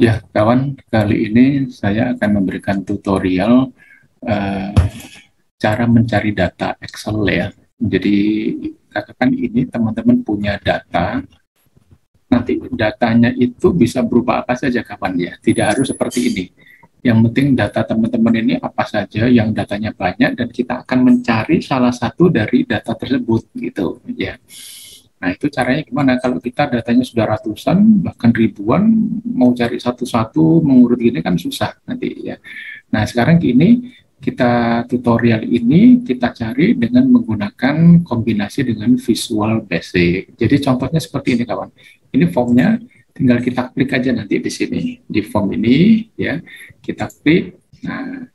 Ya, kawan, kali ini saya akan memberikan tutorial eh, cara mencari data Excel ya. Jadi, katakan ini teman-teman punya data, nanti datanya itu bisa berupa apa saja kawan ya. Tidak harus seperti ini. Yang penting data teman-teman ini apa saja yang datanya banyak dan kita akan mencari salah satu dari data tersebut gitu ya. Nah, itu caranya gimana? Kalau kita datanya sudah ratusan, bahkan ribuan, mau cari satu-satu, mengurut gini kan susah nanti ya. Nah, sekarang gini, kita tutorial ini kita cari dengan menggunakan kombinasi dengan Visual Basic. Jadi contohnya seperti ini kawan. Ini formnya, tinggal kita klik aja nanti di sini. Di form ini ya, kita klik. Nah,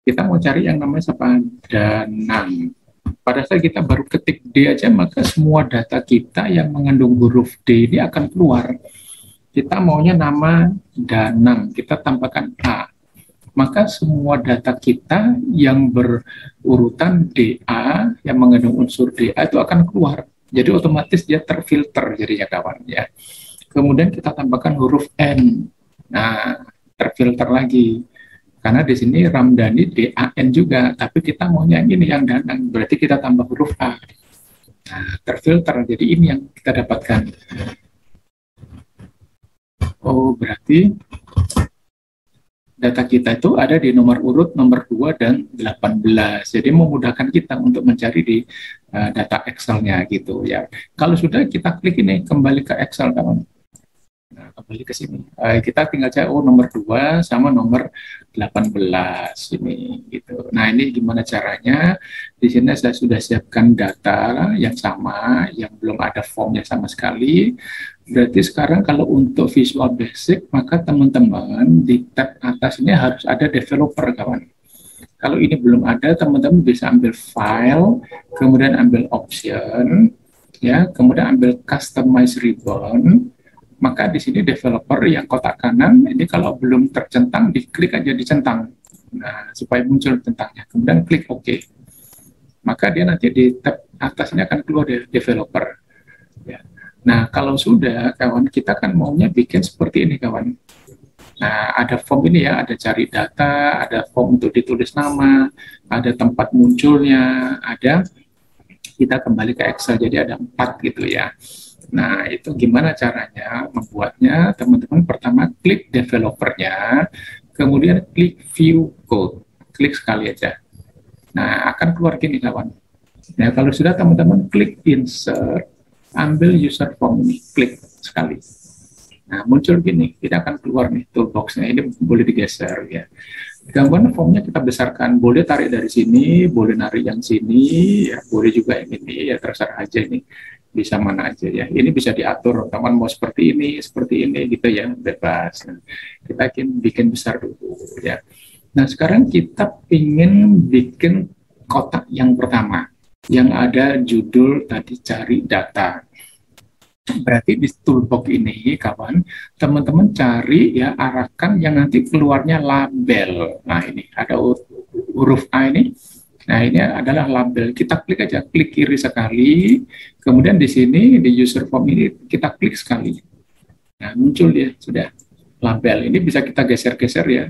kita mau cari yang namanya siapa? Danang. Pada saat kita baru ketik D aja, maka semua data kita yang mengandung huruf D ini akan keluar. Kita maunya nama Danang, kita tambahkan A. Maka semua data kita yang berurutan DA, yang mengandung unsur DA itu akan keluar. Jadi otomatis dia terfilter jadinya kawan ya. Kemudian kita tambahkan huruf N. Nah, terfilter lagi. Karena di sini Ramdhani DAN juga, tapi kita maunya ini yang Danang, berarti kita tambah huruf A. Nah, terfilter, jadi ini yang kita dapatkan. Oh, berarti data kita itu ada di nomor urut nomor 2 dan 18. Jadi memudahkan kita untuk mencari di data Excel-nya gitu ya. Kalau sudah kita klik ini kembali ke Excel kawan. Nah, kembali ke sini. Kita tinggal cari nomor 2 sama nomor 18 ini gitu. Nah, ini gimana caranya? Di sini saya sudah siapkan data yang sama, yang belum ada formnya sama sekali. Berarti sekarang kalau untuk Visual Basic, maka teman-teman di tab atas ini harus ada developer kawan. Kalau ini belum ada, teman-teman bisa ambil file, kemudian ambil option, ya, kemudian ambil customize ribbon. Maka di sini developer yang kotak kanan ini kalau belum tercentang diklik aja dicentang, nah supaya muncul centangnya, kemudian klik OK, maka dia nanti di tab atasnya akan keluar developer ya. Nah kalau sudah kawan, kita kan maunya bikin seperti ini kawan. Nah ada form ini ya, ada cari data, ada form untuk ditulis nama, ada tempat munculnya, ada kita kembali ke Excel, jadi ada 4 gitu ya. Nah, itu gimana caranya membuatnya? Teman-teman pertama klik developernya, kemudian klik view code. Klik sekali aja. Nah, akan keluar gini kawan. Nah, kalau sudah teman-teman klik insert, ambil user form ini, klik sekali. Nah, muncul gini, kita akan keluar nih toolbox-nya, ini boleh digeser ya. Gambar formnya kita besarkan, boleh tarik dari sini, boleh narik yang sini, ya boleh juga yang ini, ya terserah aja ini. Bisa mana aja ya, ini bisa diatur teman mau seperti ini gitu ya, bebas. Nah, kita bikin besar dulu ya. Nah sekarang kita ingin bikin kotak yang pertama yang ada judul tadi cari data. Berarti di toolbox ini kawan, teman-teman cari ya, arahkan yang nanti keluarnya label. Nah ini ada huruf A ini. Nah, ini adalah label. Kita klik aja, klik kiri sekali. Kemudian di sini, di user form ini, kita klik sekali. Nah, muncul dia, sudah. Label. Ini bisa kita geser-geser ya.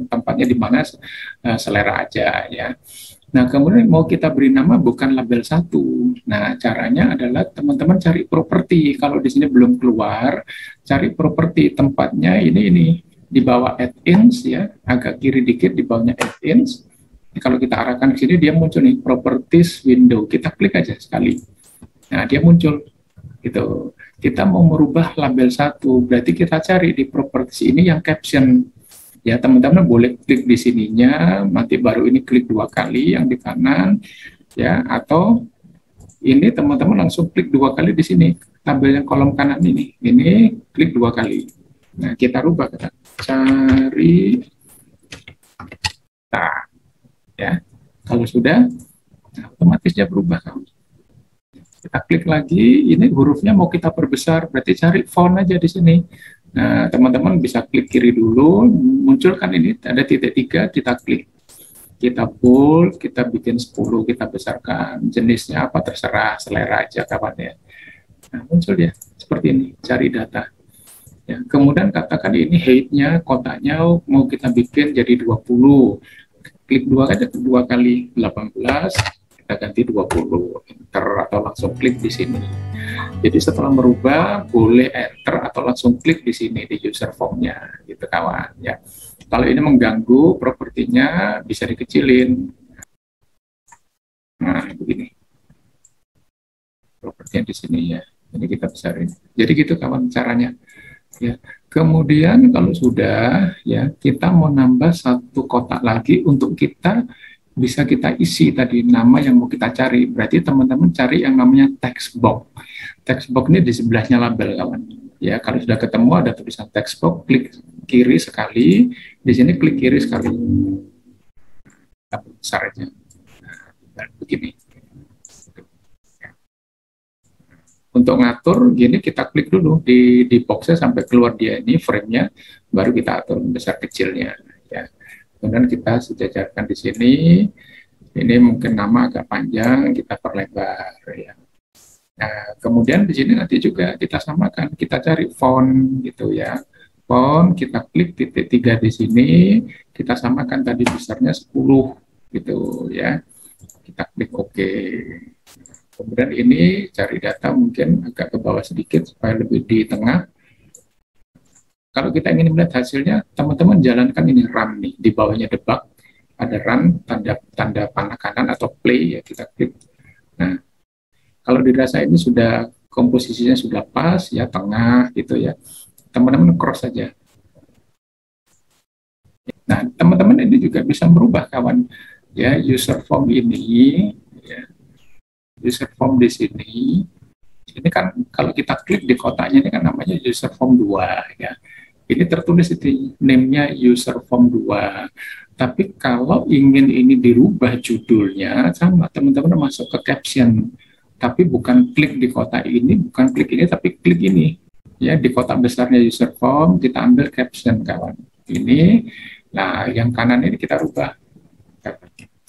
Tempatnya di mana selera aja ya. Nah, kemudian mau kita beri nama bukan label 1. Nah, caranya adalah teman-teman cari properti. Kalau di sini belum keluar, cari properti. Tempatnya ini. Di bawah add-ins ya. Agak kiri dikit di bawahnya add-ins. Kalau kita arahkan ke sini, dia muncul nih, properties window. Kita klik aja sekali. Nah, dia muncul. Gitu. Kita mau merubah label 1, berarti kita cari di properties ini yang caption. Ya, teman-teman boleh klik di sininya, nanti baru ini klik 2 kali yang di kanan. Ya, atau ini teman-teman langsung klik 2 kali di sini. Tabel yang kolom kanan ini. Ini klik 2 kali. Nah, kita rubah. Kita cari. Nah, ya, kalau sudah nah, otomatis dia berubah. Kita klik lagi, ini hurufnya mau kita perbesar, berarti cari font aja di sini. Nah, teman-teman bisa klik kiri dulu, munculkan ini ada titik 3, kita klik, kita bold, kita bikin 10, kita besarkan, jenisnya apa terserah, selera aja kawan ya. Nah, muncul dia seperti ini, cari data. Ya, Ya, kemudian katakan ini height-nya, kotaknya mau kita bikin jadi 20. Klik dua kali 18, kita ganti 20. Enter atau langsung klik di sini. Jadi setelah merubah, boleh enter atau langsung klik di sini di user form-nya, gitu kawan. Ya, kalau ini mengganggu propertinya, bisa dikecilin. Nah, begini propertinya di sini ya. Ini kita besarin. Jadi gitu kawan caranya. Ya. Kemudian kalau sudah ya, kita mau nambah satu kotak lagi untuk kita bisa kita isi tadi nama yang mau kita cari. Berarti teman-teman cari yang namanya text box. Text box ini di sebelahnya label kawan. Ya, kalau sudah ketemu ada tulisan text box, klik kiri sekali. Di sini klik kiri sekali. Besar aja. Nah, begini. Untuk ngatur gini kita klik dulu di boxnya sampai keluar dia ini frame-nya, baru kita atur besar kecilnya ya. Kemudian kita sejajarkan di sini. Ini mungkin nama agak panjang, kita perlebar ya. Nah, kemudian di sini nanti juga kita samakan, kita cari font gitu ya. Font kita klik titik 3 di sini, kita samakan tadi besarnya 10 gitu ya. Kita klik OK. Kemudian ini cari data mungkin agak ke bawah sedikit supaya lebih di tengah. Kalau kita ingin melihat hasilnya, teman-teman jalankan ini run nih, di bawahnya debug, ada run, tanda panah kanan atau play ya, kita klik. Nah, kalau dirasa ini sudah komposisinya sudah pas ya, tengah gitu ya, teman-teman cross saja. Nah, teman-teman ini juga bisa merubah kawan ya, user form ini ya. User form di sini, ini kan kalau kita klik di kotaknya ini kan namanya user form 2 ya. Ini tertulis di name-nya user form 2. Tapi kalau ingin ini dirubah judulnya, sama teman-teman masuk ke caption. Tapi bukan klik di kotak ini, bukan klik ini, tapi klik ini. Ya, di kotak besarnya user form kita ambil caption kawan. Ini, nah yang kanan ini kita rubah.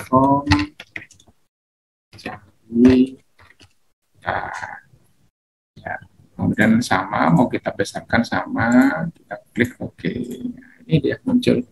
Form ini ya, kemudian sama mau kita besarkan sama, kita klik OK. Nah, ini dia muncul.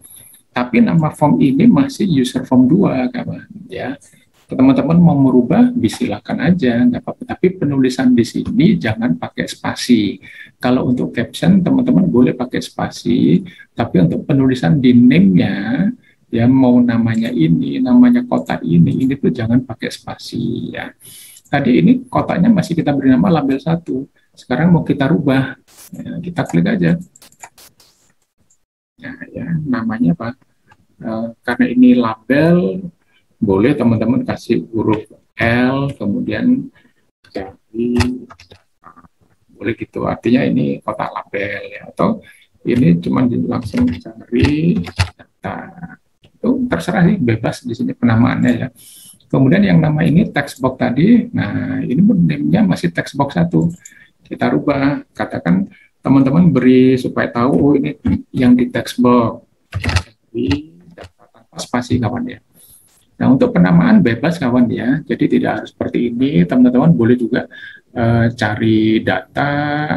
Tapi nama form ini masih user form 2 kawan ya. Teman-teman mau merubah silakan aja, nggak apa-apa. Tapi penulisan di sini jangan pakai spasi. Kalau untuk caption teman-teman boleh pakai spasi, tapi untuk penulisan di name-nya ya, mau namanya ini, namanya kotak ini tuh jangan pakai spasi ya. Tadi ini kotaknya masih kita beri nama label 1. Sekarang mau kita rubah, ya, kita klik aja. Ya, namanya apa? Karena ini label, boleh teman-teman kasih huruf L, kemudian jadi boleh gitu. Artinya ini kotak label ya, atau ini cuma langsung cari data. Itu terserah sih, bebas di sini penamaannya ya. Kemudian yang nama ini text box tadi, nah ini name-nya masih text box 1. Kita rubah, katakan teman-teman beri supaya tahu, oh ini yang di text box. Jadi tanpa spasi kawan ya. Nah untuk penamaan bebas kawan ya, jadi tidak harus seperti ini, teman-teman boleh juga cari data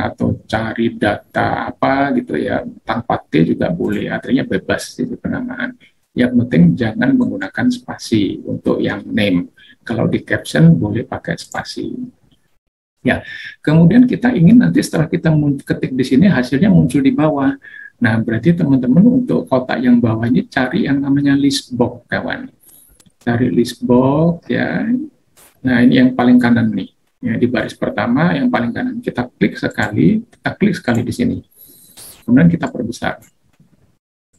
atau cari data apa gitu ya, tanpa T juga boleh, artinya bebas itu penamaan. Yang penting jangan menggunakan spasi untuk yang name. Kalau di caption boleh pakai spasi. Ya, kemudian kita ingin nanti setelah kita ketik di sini hasilnya muncul di bawah. Nah, berarti teman-teman untuk kotak yang bawah ini cari yang namanya list box, kawan. Cari list box ya. Nah, ini yang paling kanan nih. Ya, di baris pertama yang paling kanan. Kita klik sekali di sini. Kemudian kita perbesar.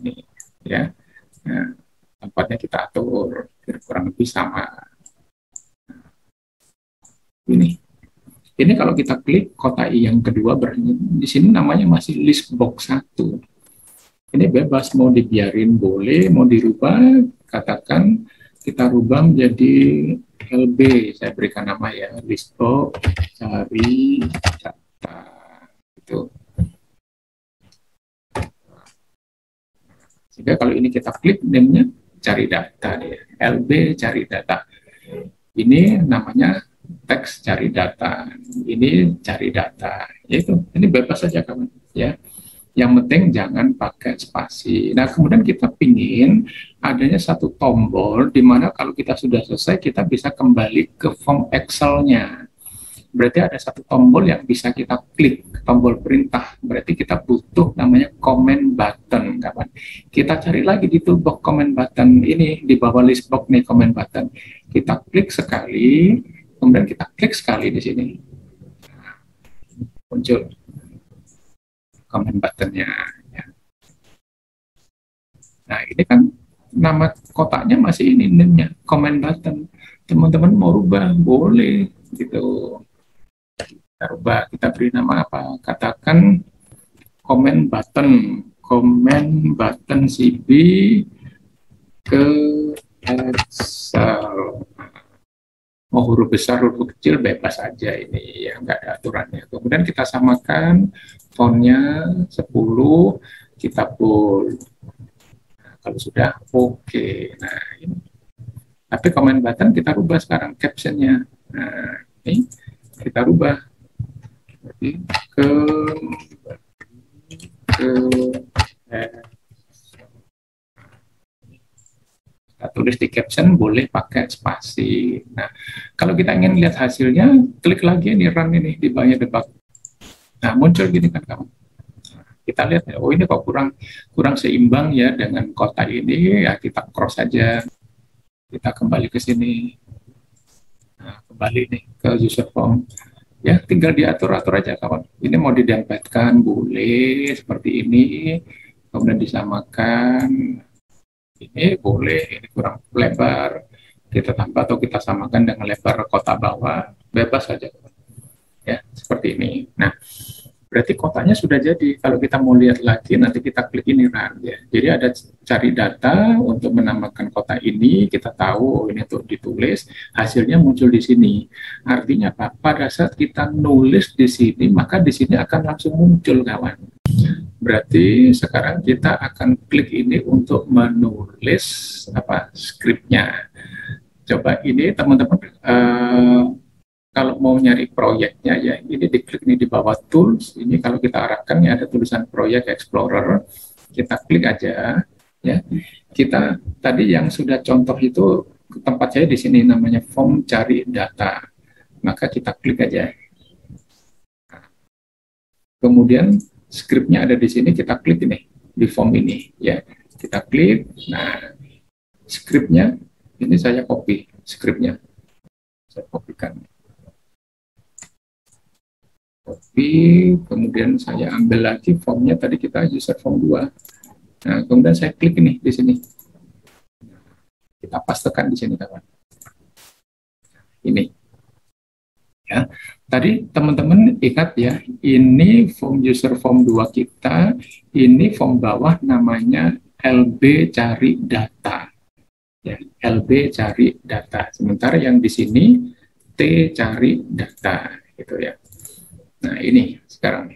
Ini ya. Nah, tempatnya kita atur kurang lebih sama. Ini kalau kita klik kotak yang kedua, di sini namanya masih list box 1. Ini bebas, mau dibiarin boleh, mau dirubah, katakan kita rubah menjadi LB, saya berikan nama ya, list box cari data. Itu. Sehingga kalau ini kita klik name-nya cari data dia. LB cari data. Ini namanya teks cari data. Ini cari data. Yaitu ini bebas saja kawan ya. Yang penting jangan pakai spasi. Nah, kemudian kita pingin adanya satu tombol di mana kalau kita sudah selesai, kita bisa kembali ke form Excel-nya. Berarti ada satu tombol yang bisa kita klik, tombol perintah. Berarti kita butuh namanya comment button, kawan. Kita cari lagi di toolbox comment button ini, di bawah list box nih comment button. Kita klik sekali, kemudian kita klik sekali di sini. Muncul comment buttonnya. Nah, ini kan nama kotaknya masih ini namanya comment button. Teman-teman mau rubah boleh gitu. Kita rubah, kita beri nama apa? Katakan comment button CB ke Excel. Mau huruf besar, huruf kecil, bebas aja ini ya, nggak ada aturannya. Kemudian kita samakan fontnya 10, kita bold. Nah, kalau sudah oke. Nah, ini. Tapi comment button kita rubah sekarang captionnya. Nah, ini kita rubah ke kita tulis di caption, boleh pakai spasi. Nah, kalau kita ingin lihat hasilnya, klik lagi ini run ini di bawahnya debug. Nah, muncul gini kan kamu. Kita lihat, oh ini kok kurang seimbang ya dengan kotak ini, ya kita cross saja. Kita kembali ke sini. Nah, kembali nih ke user form. Ya, tinggal diatur-atur aja kawan. Ini mau didempetkan, boleh seperti ini. Kemudian disamakan. Ini boleh, ini kurang lebar. Kita tambah atau kita samakan dengan lebar kotak bawah. Bebas saja. Ya, seperti ini. Nah, berarti kotaknya sudah jadi. Kalau kita mau lihat lagi, nanti kita klik ini run ya. Jadi ada cari data untuk menambahkan kotak ini, kita tahu oh, ini untuk ditulis, hasilnya muncul di sini. Artinya apa? Pada saat kita nulis di sini, maka di sini akan langsung muncul kawan. Berarti sekarang kita akan klik ini untuk menulis apa skripnya. Coba ini teman-teman. Kalau mau nyari proyeknya ya, ini diklik nih di bawah tools. Ini kalau kita arahkan ya ada tulisan proyek explorer. Kita klik aja ya. Kita tadi yang sudah contoh itu tempat saya di sini namanya form cari data. Maka kita klik aja. Kemudian skripnya ada di sini, kita klik ini di form ini ya. Kita klik. Nah, skripnya ini saya copy skripnya. Saya kopikan. Kemudian saya ambil lagi formnya, tadi kita user form 2. Nah, kemudian saya klik ini di sini. Kita pastekan di sini kawan. Ini. Ya. Tadi teman-teman ingat ya, ini form user form 2 kita, ini form bawah namanya LB cari data. Ya, LB cari data. Sementara yang di sini T cari data gitu ya. Nah, ini sekarang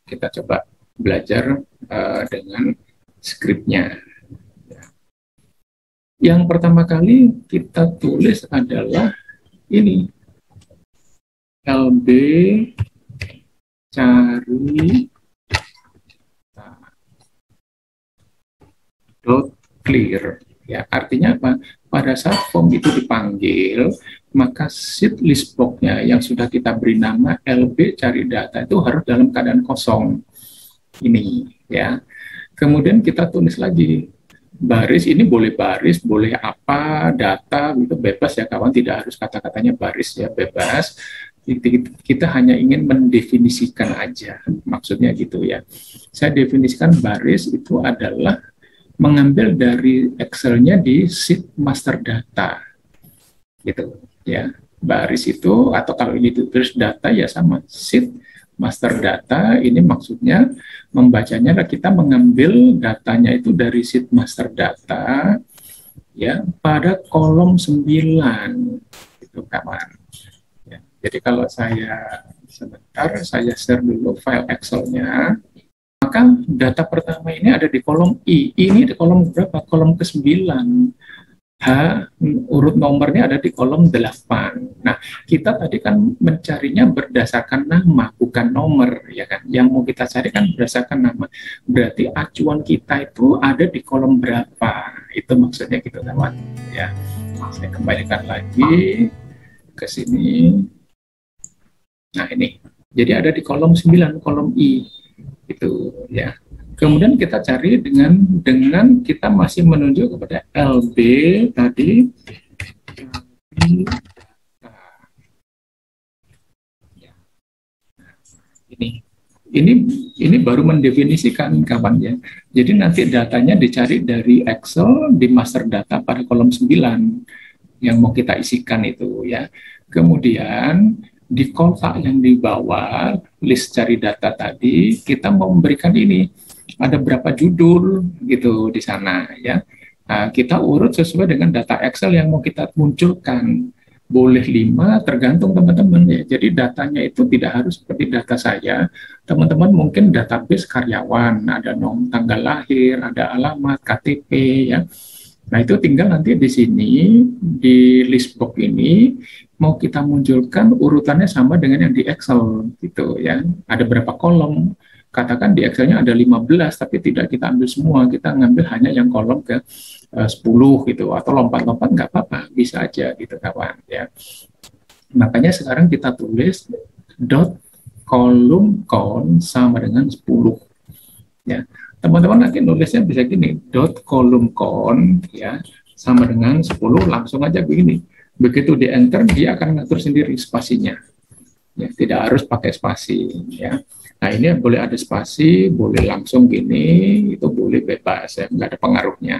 kita coba belajar dengan skripnya. Yang pertama kali kita tulis adalah ini. LB cari dot clear. Ya, artinya apa? Pada saat form itu dipanggil, maka sheet list box-nya yang sudah kita beri nama LB cari data itu harus dalam keadaan kosong. Ini ya. Kemudian kita tulis lagi baris, ini boleh baris, boleh apa, data, itu bebas ya kawan, tidak harus kata-katanya baris ya, bebas. Kita hanya ingin mendefinisikan aja, maksudnya gitu ya. Saya definisikan baris itu adalah mengambil dari Excel-nya di sheet master data gitu ya. Baris itu, atau kalau ini terus data ya sama sheet master data, ini maksudnya membacanya kita mengambil datanya itu dari sheet master data ya pada kolom 9 itu kawan ya. Jadi kalau saya sebentar saya share dulu file Excel-nya, maka data pertama ini ada di kolom I. Ini di kolom berapa? Kolom ke-9. H, urut nomornya ada di kolom 8. Nah, kita tadi kan mencarinya berdasarkan nama, bukan nomor, ya kan? Yang mau kita cari kan berdasarkan nama. Berarti acuan kita itu ada di kolom berapa? Itu maksudnya gitu, kawan. Ya, saya kembalikan lagi ke sini. Nah, ini. Jadi ada di kolom 9, kolom I. Itu, ya. Kemudian kita cari dengan kita masih menunjuk kepada LB tadi. Ini baru mendefinisikan kawan ya. Jadi nanti datanya dicari dari Excel di master data pada kolom 9 yang mau kita isikan itu ya. Kemudian di kotak yang di bawah list cari data tadi kita mau memberikan ini ada berapa judul gitu di sana ya. Nah, kita urut sesuai dengan data Excel yang mau kita munculkan. Boleh 5 tergantung teman-teman ya. Jadi datanya itu tidak harus seperti data saya. Teman-teman mungkin database karyawan, ada tanggal lahir, ada alamat, KTP ya. Nah, itu tinggal nanti di sini di list box ini mau kita munculkan urutannya sama dengan yang di Excel gitu ya. Ada berapa kolom? Katakan di Excel-nya ada 15 tapi tidak kita ambil semua, kita ngambil hanya yang kolom ke 10 gitu, atau lompat-lompat nggak apa-apa, bisa aja gitu kawan ya. Makanya sekarang kita tulis dot kolom count sama dengan 10 ya. Teman-teman nanti nulisnya bisa gini, dot kolom count ya sama dengan 10, langsung aja begini. Begitu di enter dia akan ngatur sendiri spasinya. Ya, tidak harus pakai spasi ya. Nah, ini boleh ada spasi, boleh langsung gini, itu boleh bebas ya, nggak ada pengaruhnya.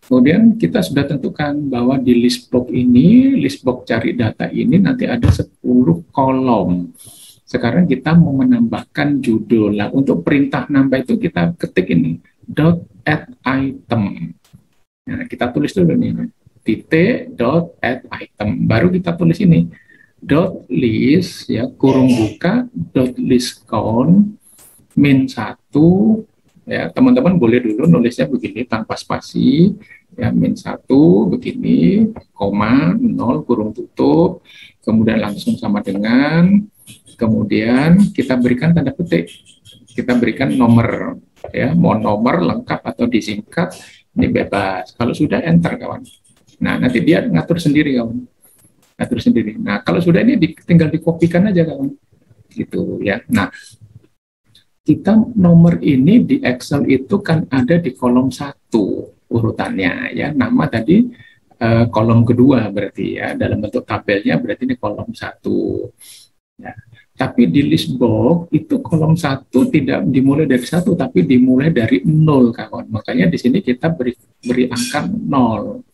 Kemudian kita sudah tentukan bahwa di list box ini, list box cari data ini nanti ada 10 kolom. Sekarang kita mau menambahkan judul. Nah, untuk perintah nambah itu kita ketik ini, dot add item. Nah, kita tulis dulu nih, titik dot add item. Baru kita tulis ini, dot list ya kurung buka dot list count min 1 ya. Teman-teman boleh dulu nulisnya begini tanpa spasi ya, min 1 begini, koma 0 kurung tutup, kemudian langsung sama dengan, kemudian kita berikan tanda petik, kita berikan nomor ya, mau nomor lengkap atau disingkat ini bebas. Kalau sudah enter kawan, nah nanti dia ngatur sendiri kawan, atur sendiri. Nah, kalau sudah ini tinggal dikopikan aja kawan. Gitu ya. Nah, kita nomor ini di Excel itu kan ada di kolom 1 urutannya ya. Nama tadi kolom kedua berarti ya. Dalam bentuk tabelnya berarti ini kolom 1. Ya. Tapi di list box itu kolom 1 tidak dimulai dari 1 tapi dimulai dari 0 kawan. Makanya di sini kita beri angka 0.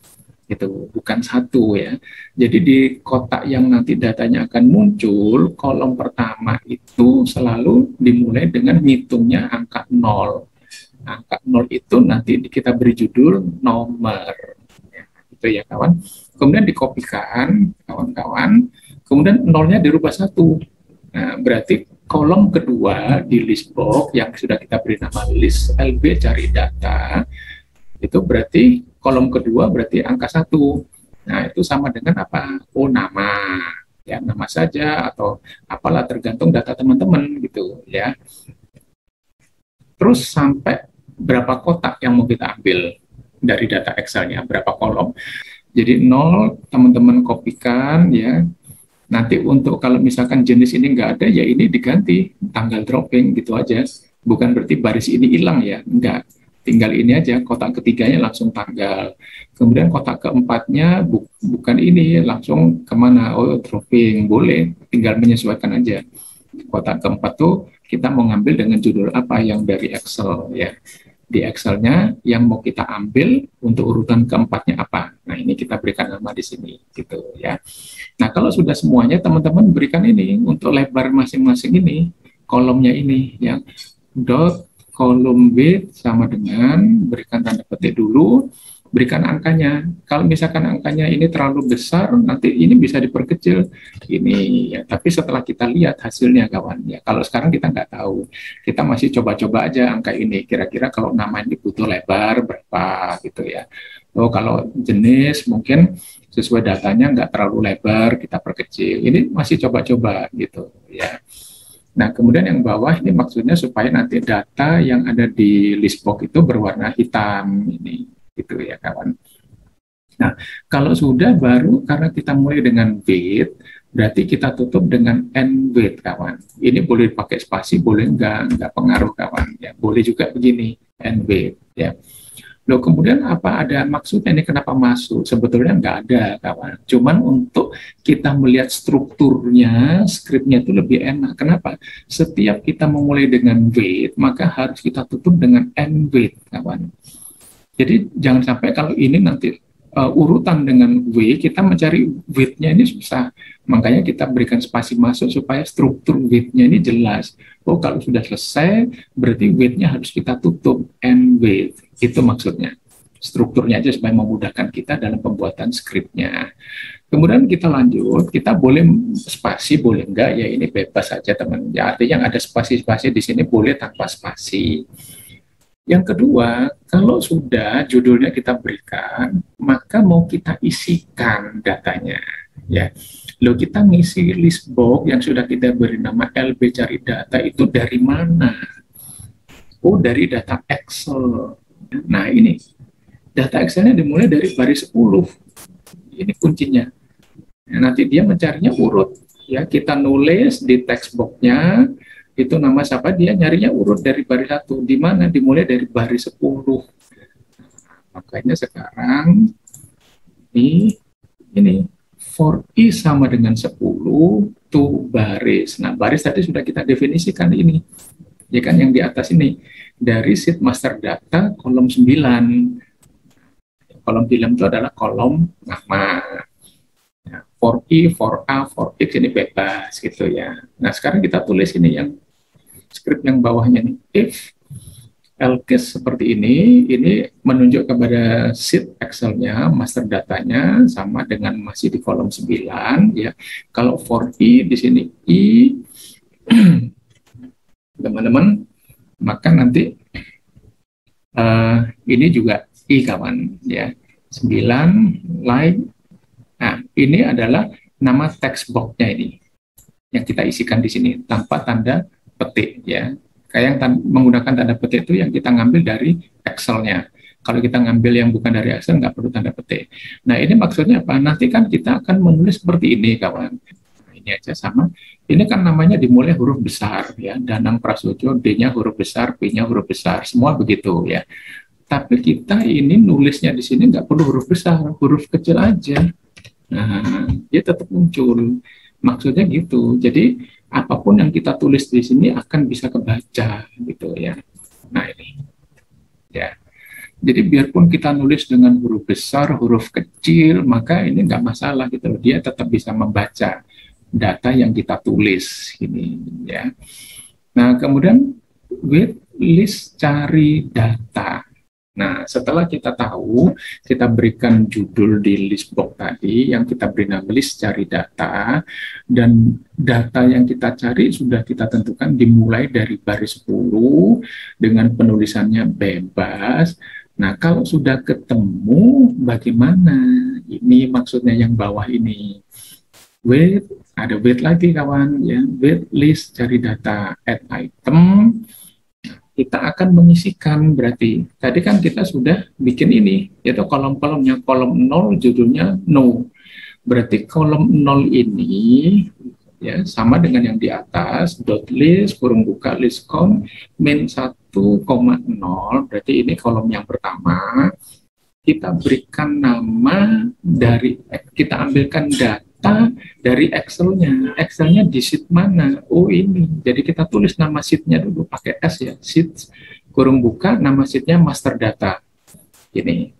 Itu bukan 1 ya. Jadi di kotak yang nanti datanya akan muncul, kolom pertama itu selalu dimulai dengan ngitungnya angka 0. Angka 0 itu nanti kita beri judul nomor. Ya, itu ya kawan. Kemudian dikopikan kawan-kawan. Kemudian 0-nya dirubah 1. Nah, berarti kolom kedua di list box yang sudah kita beri nama list LB cari data itu berarti kolom kedua berarti angka 1. Nah, itu sama dengan apa? Oh, nama. Ya, nama saja atau apalah tergantung data teman-teman gitu ya. Terus sampai berapa kotak yang mau kita ambil dari data Excel-nya, berapa kolom. Jadi 0 teman-teman kopikan ya. Nanti untuk kalau misalkan jenis ini nggak ada, ya ini diganti tanggal dropping gitu aja. Bukan berarti baris ini hilang ya, enggak. Tinggal ini aja, kotak ketiganya langsung tanggal. Kemudian kotak keempatnya bukan ini, langsung kemana? Oh, dropping, boleh. Tinggal menyesuaikan aja. Kotak keempat tuh kita mau ngambil dengan judul apa yang dari Excel ya. Di Excel-nya yang mau kita ambil untuk urutan keempatnya apa. Nah, ini kita berikan nama di sini gitu ya. Nah, kalau sudah semuanya teman-teman berikan ini untuk lebar masing-masing ini, kolomnya ini ya. Dot kolom width sama dengan berikan tanda petik dulu berikan angkanya. Kalau misalkan angkanya ini terlalu besar, nanti ini bisa diperkecil ini ya. Tapi setelah kita lihat hasilnya kawan ya, kalau sekarang kita nggak tahu, kita masih coba-coba aja angka ini. Kira-kira kalau nama ini butuh lebar berapa gitu ya. Oh, kalau jenis mungkin sesuai datanya nggak terlalu lebar, kita perkecil. Ini masih coba-coba gitu ya. Nah, kemudian yang bawah ini maksudnya supaya nanti data yang ada di list box itu berwarna hitam ini, gitu ya kawan. Nah, kalau sudah baru karena kita mulai dengan width, berarti kita tutup dengan end width kawan. Ini boleh pakai spasi, boleh enggak pengaruh kawan. Ya, boleh juga begini end width ya. Loh, kemudian apa ada maksudnya ini kenapa masuk? Sebetulnya nggak ada, kawan. Cuman untuk kita melihat strukturnya, skripnya itu lebih enak. Kenapa? Setiap kita memulai dengan weight, maka harus kita tutup dengan end weight, kawan. Jadi jangan sampai kalau ini nanti urutan dengan W, kita mencari weight-nya ini susah. Makanya kita berikan spasi masuk supaya struktur weight-nya ini jelas. Oh, kalau sudah selesai, berarti weight-nya harus kita tutup, end weight. Itu maksudnya. Strukturnya aja supaya memudahkan kita dalam pembuatan skripnya. Kemudian kita lanjut, kita boleh spasi, boleh enggak, ya ini bebas saja teman. Ya, artinya yang ada spasi-spasi di sini boleh tanpa spasi. Yang kedua, kalau sudah judulnya kita berikan, maka mau kita isikan datanya. Ya, lo kita ngisi list box yang sudah kita beri nama LB cari data itu dari mana? Oh, dari data Excel. Nah, ini data Excelnya dimulai dari baris 10. Ini kuncinya. Nah, nanti dia mencarinya urut. Ya, kita nulis di text box-nya, itu nama siapa, dia nyarinya urut dari baris 1. Di mana? Dimulai dari baris 10. Makanya sekarang ini for i sama dengan 10 to baris. Nah, baris tadi sudah kita definisikan ini. Ya kan yang di atas ini dari sheet master data kolom 9. Kolom film itu adalah kolom nama. Ya, for i, for a, for x ini bebas gitu ya. Nah, sekarang kita tulis ini yang script yang bawahnya nih, if else seperti ini menunjuk kepada sheet Excel-nya, master datanya sama dengan masih di kolom 9 ya. Kalau for i di sini i teman-teman, maka nanti ini juga i kawan ya. 9 like. Nah, ini adalah nama text box-nya ini yang kita isikan di sini tanpa tanda petik ya. Kayak yang menggunakan tanda petik itu yang kita ngambil dari Excel-nya. Kalau kita ngambil yang bukan dari Excel nggak perlu tanda petik. Nah, ini maksudnya apa? Nanti kan kita akan menulis seperti ini kawan. Nah, ini aja sama. Ini kan namanya dimulai huruf besar ya. Danang Prasojo, D-nya huruf besar, P-nya huruf besar, semua begitu ya. Tapi kita ini nulisnya di sini nggak perlu huruf besar, huruf kecil aja. Nah, dia tetap muncul. Maksudnya gitu. Jadi apapun yang kita tulis di sini akan bisa kebaca gitu ya. Nah ini ya. Jadi biarpun kita nulis dengan huruf besar, huruf kecil, maka ini nggak masalah gitu. Dia tetap bisa membaca data yang kita tulis ini ya. Nah kemudian with list cari data. Nah, setelah kita tahu, kita berikan judul di list box tadi, yang kita beri nama list cari data, dan data yang kita cari sudah kita tentukan dimulai dari baris 10, dengan penulisannya bebas. Nah, kalau sudah ketemu, bagaimana? Ini maksudnya yang bawah ini. With, ada with lagi kawan, ya. With list cari data, add item, kita akan mengisikan berarti. Tadi kan kita sudah bikin ini, yaitu kolom-kolomnya. Kolom 0 judulnya no. Berarti kolom 0 ini ya sama dengan yang di atas, dot list, kurung buka, list count, min 1,0. Berarti ini kolom yang pertama. Kita berikan nama dari, kita ambilkan data dari Excel-nya. Excel-nya di sheet mana? Oh ini. Jadi kita tulis nama sheet-nya dulu pakai S ya. Sheet kurung buka, nama sheet-nya master data. Ini.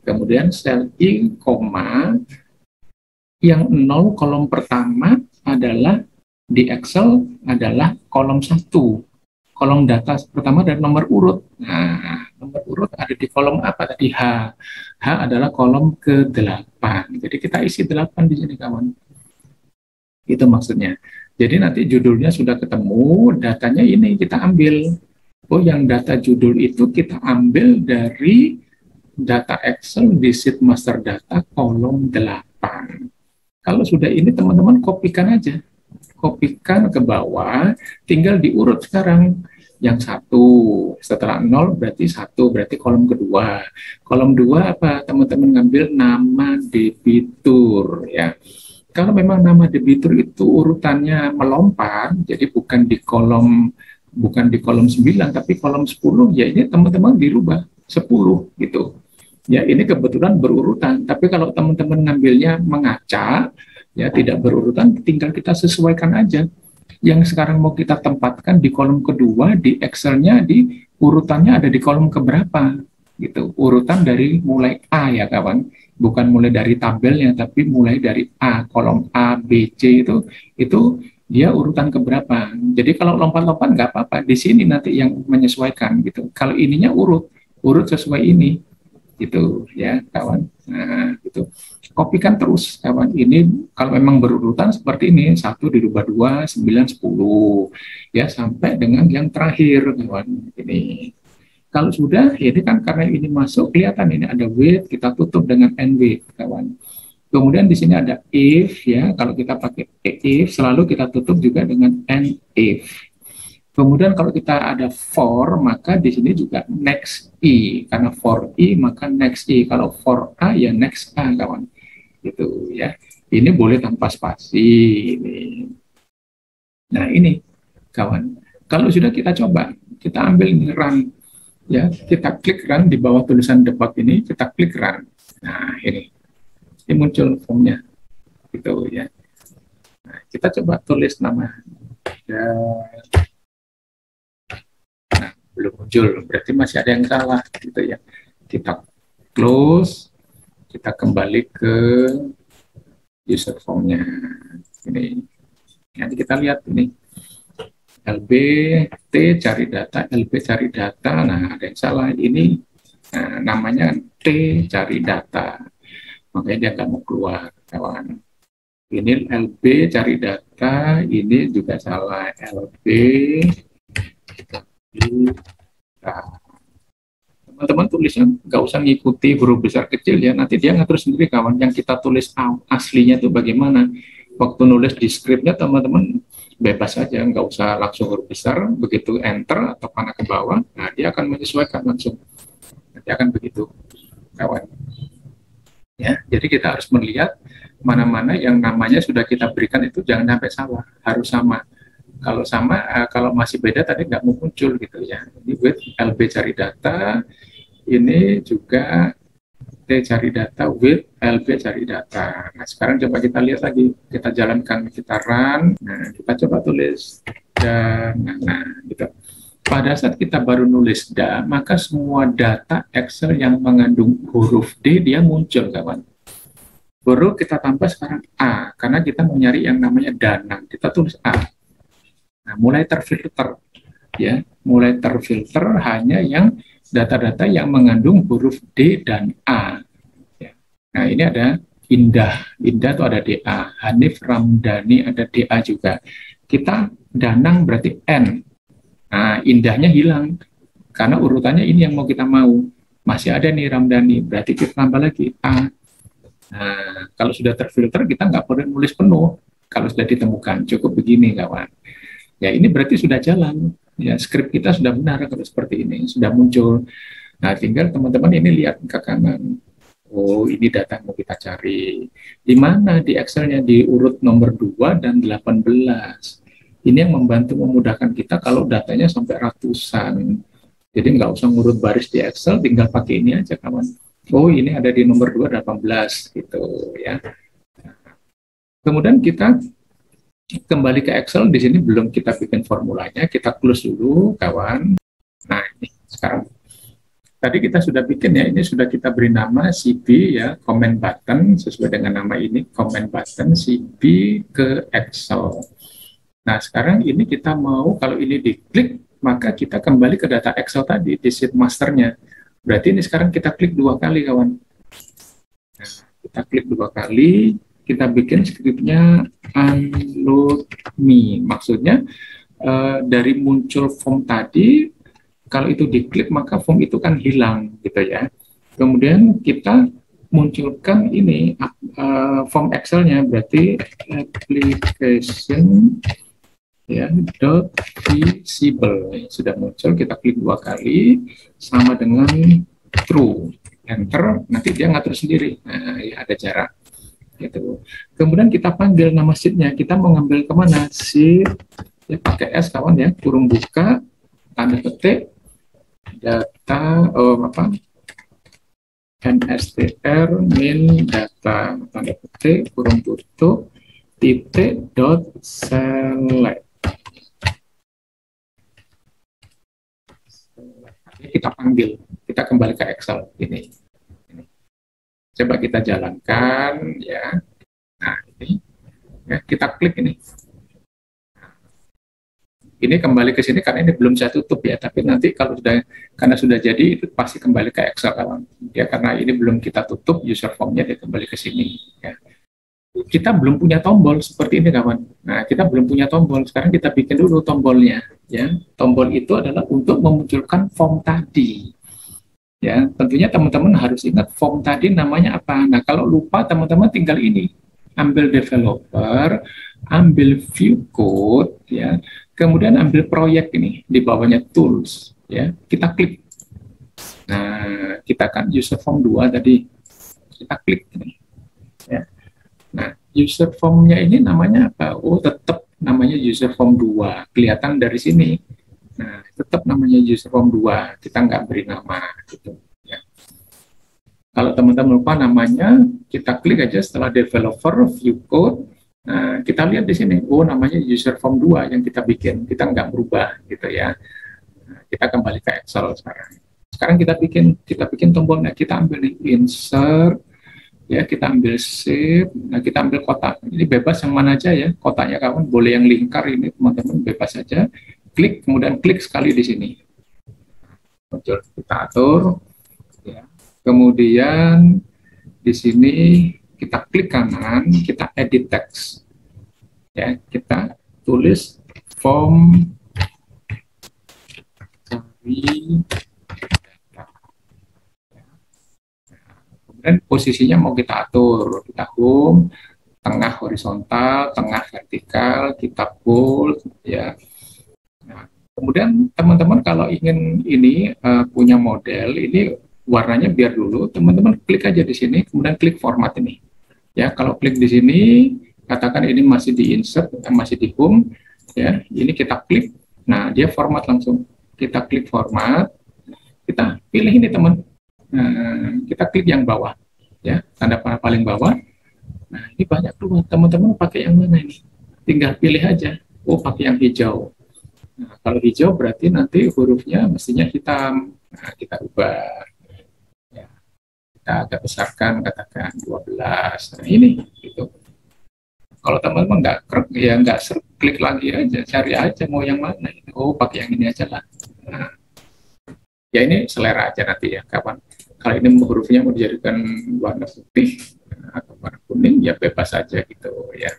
Kemudian sel I, koma, yang 0 kolom pertama adalah di Excel adalah kolom 1. kolom data pertama dari nomor urut. Nah, nomor urut ada di kolom apa tadi? H. H adalah kolom ke-8. Jadi kita isi 8 di sini, kawan. Itu maksudnya. Jadi nanti judulnya sudah ketemu, datanya ini kita ambil. Oh, yang data judul itu kita ambil dari data Excel di sheet master data kolom 8. Kalau sudah ini teman-teman kopikan aja. Kopikan ke bawah, tinggal diurut sekarang. Yang satu, setelah 0 berarti 1, berarti kolom kedua. Kolom 2 apa? Teman-teman ngambil nama debitur ya. Kalau memang nama debitur itu urutannya melompat, jadi bukan di kolom 9 tapi kolom 10, ya ini teman-teman dirubah 10 gitu. Ya ini kebetulan berurutan, tapi kalau teman-teman ngambilnya mengacak, ya tidak berurutan, tinggal kita sesuaikan aja. Yang sekarang mau kita tempatkan di kolom kedua, di Excel-nya, di urutannya ada di kolom keberapa gitu. Urutan dari mulai A ya kawan, bukan mulai dari tabelnya, tapi mulai dari A, kolom A, B, C itu dia urutan keberapa. Jadi kalau lompat-lompat nggak apa-apa, di sini nanti yang menyesuaikan gitu. Kalau ininya urut sesuai ini gitu ya kawan. Nah gitu, kopikan terus kawan. Ini kalau memang berurutan seperti ini, 1 dirubah 2, 9, 10 ya sampai dengan yang terakhir kawan ini. Kalau sudah, ini kan karena ini masuk, kelihatan ini ada with, kita tutup dengan end with, kawan. Kemudian di sini ada if, ya. Kalau kita pakai if, selalu kita tutup juga dengan end if. Kemudian kalau kita ada for, maka di sini juga next i. Karena for i, maka next i. Kalau for a, ya next a, kawan. Gitu, ya. Ini boleh tanpa spasi. Ini. Nah, ini, kawan. Kalau sudah kita coba, kita ambil run. Ya, kita klik run di bawah tulisan debug ini, kita klik run. Nah, ini muncul formnya, gitu ya. Nah, kita coba tulis nama. Ya. Nah, belum muncul, berarti masih ada yang salah, gitu ya. Kita close, kita kembali ke user formnya. Ini, nanti kita lihat ini. LB T cari data, LB cari data. Nah, ada yang salah. Ini namanya T cari data. Makanya dia nggak mau keluar, kawan. Ini LB cari data, ini juga salah. LB teman-teman tulisnya nggak usah ngikuti huruf besar kecil ya. Nanti dia ngatur sendiri, kawan. Yang kita tulis aslinya itu bagaimana. Waktu nulis di skripnya, teman-teman bebas saja, nggak usah langsung huruf besar, begitu enter atau panah ke bawah, nah dia akan menyesuaikan langsung, nanti akan begitu, kawan. Ya, jadi kita harus melihat mana-mana yang namanya sudah kita berikan itu jangan sampai salah, harus sama. Kalau sama, kalau masih beda tadi nggak mau muncul gitu ya. Ini with LB cari data, ini juga T cari data with LB cari data. Nah, sekarang coba kita lihat lagi, kita jalankan, kita run. Nah, kita coba tulis dan nah gitu. Pada saat kita baru nulis da, maka semua data Excel yang mengandung huruf D dia muncul, kawan. Baru kita tambah sekarang A, karena kita mau nyari yang namanya Danang. Kita tulis A. Nah, mulai terfilter ya, mulai terfilter hanya yang data-data yang mengandung huruf D dan A. Nah, ini ada Indah. Indah itu ada DA. Hanif Ramdhani ada DA juga. Kita Danang berarti N. Nah, Indahnya hilang. Karena urutannya ini yang mau kita mau. Masih ada nih Ramdhani. Berarti kita tambah lagi A. Nah, kalau sudah terfilter, kita nggak perlu nulis penuh. Kalau sudah ditemukan, cukup begini, kawan. Ya, ini berarti sudah jalan. Ya, skrip kita sudah benar kalau seperti ini. Sudah muncul. Nah, tinggal teman-teman ini lihat ke kanan. Oh, ini data yang mau kita cari. Di mana di Excel-nya? Di urut nomor 2 dan 18. Ini yang membantu memudahkan kita kalau datanya sampai ratusan. Jadi nggak usah ngurut baris di Excel, tinggal pakai ini aja, kawan. Oh, ini ada di nomor 2, 18, gitu ya. Kemudian kita kembali ke Excel. Di sini belum kita bikin formulanya, kita close dulu, kawan. Nah, ini sekarang. Tadi kita sudah bikin ya, ini sudah kita beri nama CB ya, comment button, sesuai dengan nama ini, comment button CB ke Excel. Nah, sekarang ini kita mau, kalau ini diklik, maka kita kembali ke data Excel tadi di sheet masternya. Berarti ini sekarang kita klik 2 kali, kawan. Nah, kita klik 2 kali, kita bikin skripnya unload me. Maksudnya dari muncul form tadi, kalau itu diklik maka form itu kan hilang, gitu ya. Kemudian kita munculkan ini form Excel-nya, berarti application ya dot visible sudah muncul. Kita klik 2 kali sama dengan true, enter, nanti dia ngatur sendiri. Nah, ya ada jarak gitu. Kemudian kita panggil nama sheet-nya, kita mau ngambil kemana sheet ya, pakai S kawan ya, kurung buka, tanda petik, data mstr min data, tanda petik, kurung tutup, titik dot select. Kita panggil, kita kembali ke Excel ini. Coba kita jalankan ya. Nah ini ya, kita klik ini. Ini kembali ke sini karena ini belum saya tutup ya, tapi nanti kalau karena sudah jadi itu pasti kembali ke Excel kawan. Ya karena ini belum kita tutup user formnya, dia kembali ke sini. Ya. Kita belum punya tombol seperti ini kawan. Nah kita belum punya tombol, sekarang kita bikin dulu tombolnya. Ya, tombol itu adalah untuk memunculkan form tadi. Ya, tentunya teman-teman harus ingat form tadi namanya apa. Nah kalau lupa teman-teman tinggal ini, ambil developer, ambil view code, ya, kemudian ambil proyek ini di bawahnya tools, ya, kita klik. Nah kita kan user form 2 tadi, kita klik ini. Ya. Nah, user formnya ini namanya apa? Oh, tetap namanya user form 2. Kelihatan dari sini. Nah, tetap namanya user form 2. Kita nggak beri nama. Gitu. Ya. Kalau teman-teman lupa namanya, kita klik aja setelah developer, view code. Nah, kita lihat di sini. Oh, namanya user form 2 yang kita bikin. Kita nggak berubah. Gitu ya. Nah, kita kembali ke Excel sekarang. Sekarang kita bikin tombolnya. Kita ambil nih, insert, ya kita ambil shape, nah kita ambil kotak, ini bebas yang mana aja ya kotaknya kawan, boleh yang lingkar, ini teman-teman bebas saja, klik, kemudian klik sekali di sini, muncul, kita atur, ya. Kemudian di sini kita klik kanan, kita edit text, ya kita tulis form cari. Dan posisinya mau kita atur, kita home, tengah horizontal, tengah vertikal, kita bold, ya. Nah, kemudian teman-teman kalau ingin ini punya model, ini warnanya biar dulu, teman-teman klik aja di sini, kemudian klik format ini. Ya, kalau klik di sini, katakan ini masih di insert, masih di home, ya, ini kita klik, nah dia format langsung. Kita klik format, kita pilih ini teman. Nah, kita klik yang bawah, ya, tanda panah paling bawah. Nah, ini banyak tuh teman-teman pakai yang mana ini? Tinggal pilih aja. Oh, pakai yang hijau. Nah, kalau hijau berarti nanti hurufnya mestinya hitam. Nah, kita ubah. Ya, kita agak besarkan, katakan 12. Nah, ini gitu. Kalau teman-teman nggak ya nggak klik lagi aja, cari aja mau yang mana. Oh, pakai yang ini aja lah. Nah, ya ini selera aja nanti ya kawan. Kalau ini hurufnya mau dijadikan warna putih atau warna kuning, ya bebas saja gitu ya.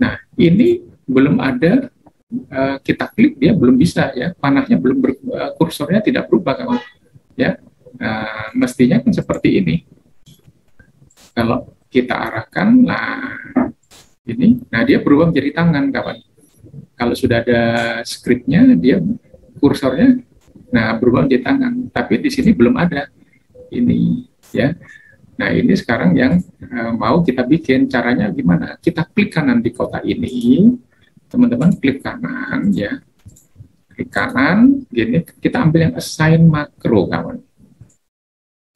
Nah ini belum ada, kita klik dia belum bisa ya, panahnya belum kursornya tidak berubah kawan ya. Mestinya kan seperti ini. Kalau kita arahkan, nah ini, nah dia berubah menjadi tangan kawan. Kalau sudah ada scriptnya, dia kursornya, nah berubah menjadi tangan. Tapi di sini belum ada ini ya. Nah ini sekarang yang mau kita bikin, caranya gimana? Kita klik kanan di kotak ini, teman-teman klik kanan ya, klik kanan gini, kita ambil yang assign makro kawan.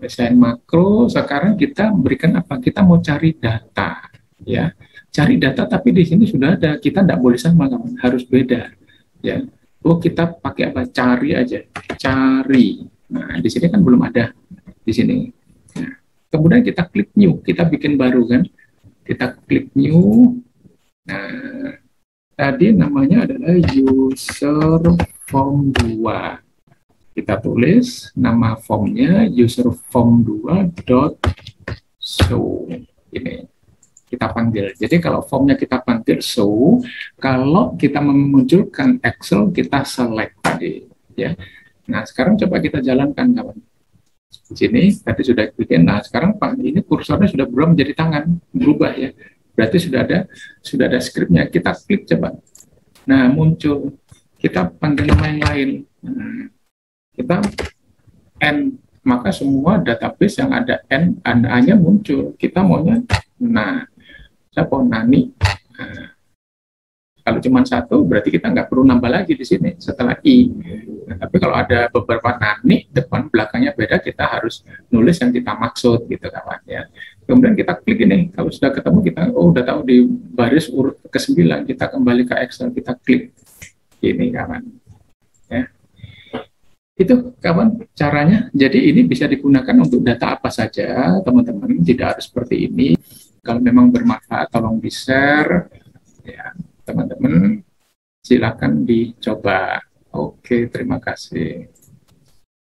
Assign makro, sekarang kita berikan apa? Kita mau cari data ya, cari data, tapi di sini sudah ada, kita tidak boleh sama kawan, harus beda ya. Oh kita pakai apa? Cari aja, cari. Nah di sini kan belum ada di sini. Nah, kemudian kita klik new, kita bikin baru kan, kita klik new. Nah tadi namanya adalah user form 2. Kita tulis nama formnya user form 2 dot show. Ini kita panggil. Jadi kalau formnya kita panggil show, kalau kita memunculkan Excel kita select tadi, ya. Nah sekarang coba kita jalankan kawan. Di sini tadi sudah bikin. Nah sekarang Pak ini kursornya sudah berubah menjadi tangan, berubah ya. Berarti sudah ada skripnya. Kita klik coba. Nah muncul. Kita panggil nama yang lain. Nah, kita N, maka semua database yang ada N, A-nya muncul. Kita maunya, nah, saya mau Nani. Nah, kalau cuma satu, berarti kita nggak perlu nambah lagi di sini setelah I. Nah, tapi kalau ada beberapa Nani, depan belakangnya beda, kita harus nulis yang kita maksud, gitu kawan ya. Kemudian kita klik ini, kalau sudah ketemu kita, oh udah tahu di baris urut ke-9, kita kembali ke Excel, kita klik ini kawan. Ya. Itu kawan caranya. Jadi ini bisa digunakan untuk data apa saja, teman-teman. Tidak harus seperti ini. Kalau memang bermanfaat, tolong di-share. Ya, teman-teman, silakan dicoba. Oke, terima kasih.